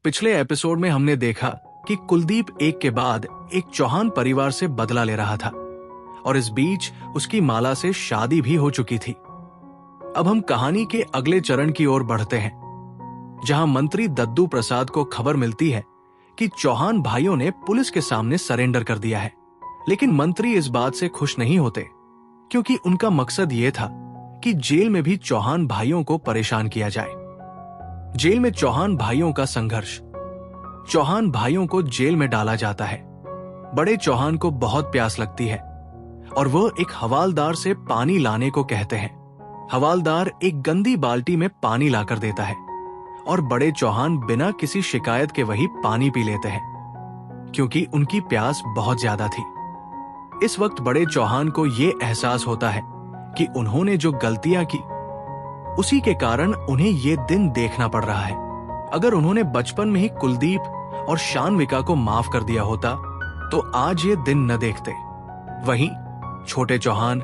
पिछले एपिसोड में हमने देखा कि कुलदीप एक के बाद एक चौहान परिवार से बदला ले रहा था और इस बीच उसकी माला से शादी भी हो चुकी थी। अब हम कहानी के अगले चरण की ओर बढ़ते हैं, जहां मंत्री दद्दू प्रसाद को खबर मिलती है कि चौहान भाइयों ने पुलिस के सामने सरेंडर कर दिया है। लेकिन मंत्री इस बात से खुश नहीं होते, क्योंकि उनका मकसद यह था कि जेल में भी चौहान भाइयों को परेशान किया जाए। जेल में चौहान भाइयों का संघर्ष। चौहान भाइयों को जेल में डाला जाता है। बड़े चौहान को बहुत प्यास लगती है और वह एक हवालदार से पानी लाने को कहते हैं। हवालदार एक गंदी बाल्टी में पानी लाकर देता है और बड़े चौहान बिना किसी शिकायत के वही पानी पी लेते हैं, क्योंकि उनकी प्यास बहुत ज्यादा थी। इस वक्त बड़े चौहान को यह एहसास होता है कि उन्होंने जो गलतियां की उसी के कारण उन्हें ये दिन देखना पड़ रहा है। अगर उन्होंने बचपन में ही कुलदीप और शानविका को माफ कर दिया होता तो आज ये दिन न देखते। वहीं छोटे चौहान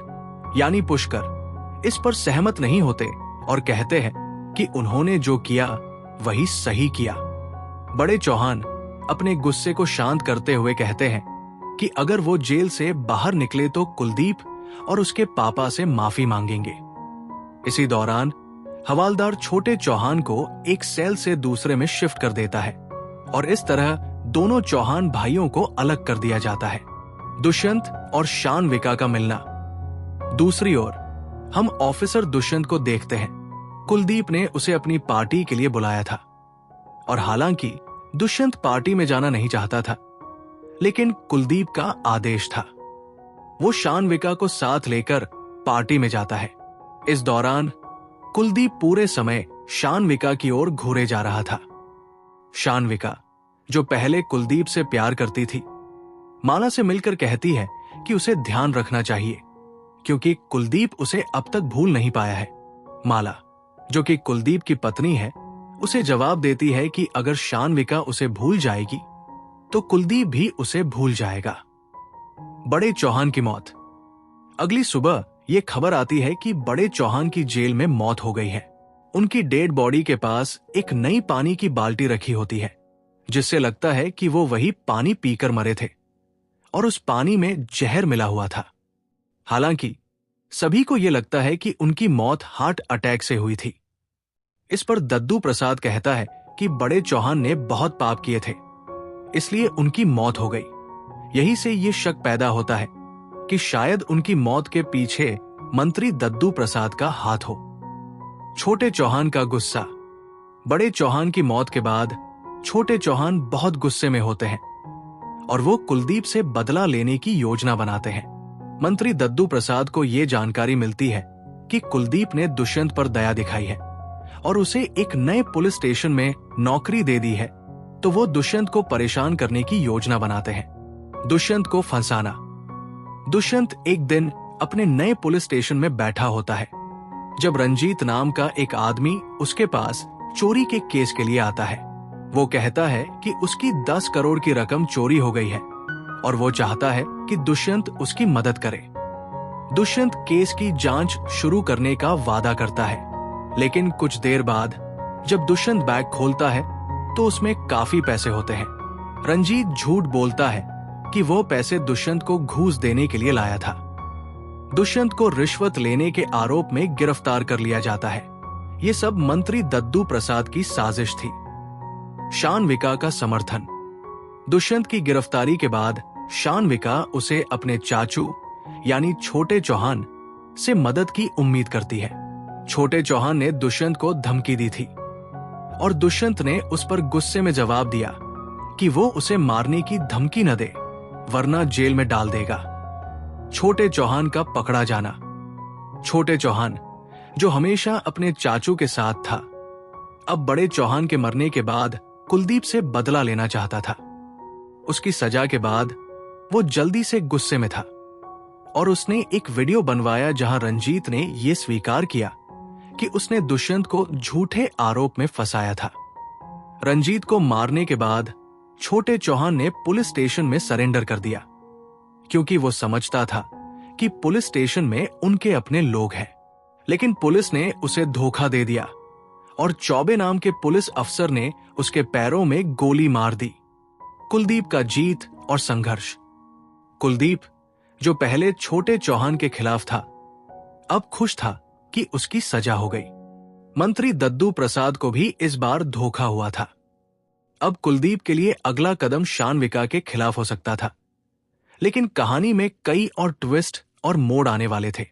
यानी पुष्कर इस पर सहमत नहीं होते और कहते हैं कि उन्होंने जो किया वही सही किया। बड़े चौहान अपने गुस्से को शांत करते हुए कहते हैं कि अगर वो जेल से बाहर निकले तो कुलदीप और उसके पापा से माफी मांगेंगे। इसी दौरान हवालदार छोटे चौहान को एक सेल से दूसरे में शिफ्ट कर देता है और इस तरह दोनों चौहान भाइयों को अलग कर दिया जाता है। दुष्यंत और शानविका का मिलना। दूसरी ओर हम ऑफिसर दुष्यंत को देखते हैं। कुलदीप ने उसे अपनी पार्टी के लिए बुलाया था और हालांकि दुष्यंत पार्टी में जाना नहीं चाहता था, लेकिन कुलदीप का आदेश था। वो शानविका को साथ लेकर पार्टी में जाता है। इस दौरान कुलदीप पूरे समय शानविका की ओर घूरे जा रहा था। शानविका, जो पहले कुलदीप से प्यार करती थी, माला से मिलकर कहती है कि उसे ध्यान रखना चाहिए, क्योंकि कुलदीप उसे अब तक भूल नहीं पाया है। माला, जो कि कुलदीप की पत्नी है, उसे जवाब देती है कि अगर शानविका उसे भूल जाएगी तो कुलदीप भी उसे भूल जाएगा। बड़े चौहान की मौत। अगली सुबह यह खबर आती है कि बड़े चौहान की जेल में मौत हो गई है। उनकी डेड बॉडी के पास एक नई पानी की बाल्टी रखी होती है, जिससे लगता है कि वो वही पानी पीकर मरे थे और उस पानी में जहर मिला हुआ था। हालांकि सभी को यह लगता है कि उनकी मौत हार्ट अटैक से हुई थी। इस पर दद्दू प्रसाद कहता है कि बड़े चौहान ने बहुत पाप किए थे, इसलिए उनकी मौत हो गई। यही से ये शक पैदा होता है कि शायद उनकी मौत के पीछे मंत्री दद्दू प्रसाद का हाथ हो। छोटे चौहान का गुस्सा। बड़े चौहान की मौत के बाद छोटे चौहान बहुत गुस्से में होते हैं और वो कुलदीप से बदला लेने की योजना बनाते हैं। मंत्री दद्दू प्रसाद को यह जानकारी मिलती है कि कुलदीप ने दुष्यंत पर दया दिखाई है और उसे एक नए पुलिस स्टेशन में नौकरी दे दी है, तो वो दुष्यंत को परेशान करने की योजना बनाते हैं। दुष्यंत को फंसाना। दुष्यंत एक दिन अपने नए पुलिस स्टेशन में बैठा होता है जब रंजीत नाम का एक आदमी उसके पास चोरी के केस के लिए आता है। वो कहता है कि उसकी 10 करोड़ की रकम चोरी हो गई है और वो चाहता है कि दुष्यंत उसकी मदद करे। दुष्यंत केस की जांच शुरू करने का वादा करता है, लेकिन कुछ देर बाद जब दुष्यंत बैग खोलता है तो उसमें काफी पैसे होते हैं। रंजीत झूठ बोलता है कि वो पैसे दुष्यंत को घूस देने के लिए लाया था। दुष्यंत को रिश्वत लेने के आरोप में गिरफ्तार कर लिया जाता है। ये सब मंत्री दद्दू प्रसाद की साजिश थी। शानविका का समर्थन। दुष्यंत की गिरफ्तारी के बाद शानविका उसे अपने चाचू यानी छोटे चौहान से मदद की उम्मीद करती है। छोटे चौहान ने दुष्यंत को धमकी दी थी और दुष्यंत ने उस पर गुस्से में जवाब दिया कि वो उसे मारने की धमकी न दे, वरना जेल में डाल देगा। छोटे चौहान का पकड़ा जाना। छोटे चौहान, जो हमेशा अपने चाचू के साथ था, अब बड़े चौहान के मरने के बाद कुलदीप से बदला लेना चाहता था। उसकी सजा के बाद वो जल्दी से गुस्से में था और उसने एक वीडियो बनवाया जहां रंजीत ने यह स्वीकार किया कि उसने दुष्यंत को झूठे आरोप में फंसाया था। रंजीत को मारने के बाद छोटे चौहान ने पुलिस स्टेशन में सरेंडर कर दिया, क्योंकि वो समझता था कि पुलिस स्टेशन में उनके अपने लोग हैं। लेकिन पुलिस ने उसे धोखा दे दिया और चौबे नाम के पुलिस अफसर ने उसके पैरों में गोली मार दी। कुलदीप का जीत और संघर्ष। कुलदीप, जो पहले छोटे चौहान के खिलाफ था, अब खुश था कि उसकी सजा हो गई। मंत्री दद्दू प्रसाद को भी इस बार धोखा हुआ था। अब कुलदीप के लिए अगला कदम शानविका के खिलाफ हो सकता था, लेकिन कहानी में कई और ट्विस्ट और मोड़ आने वाले थे।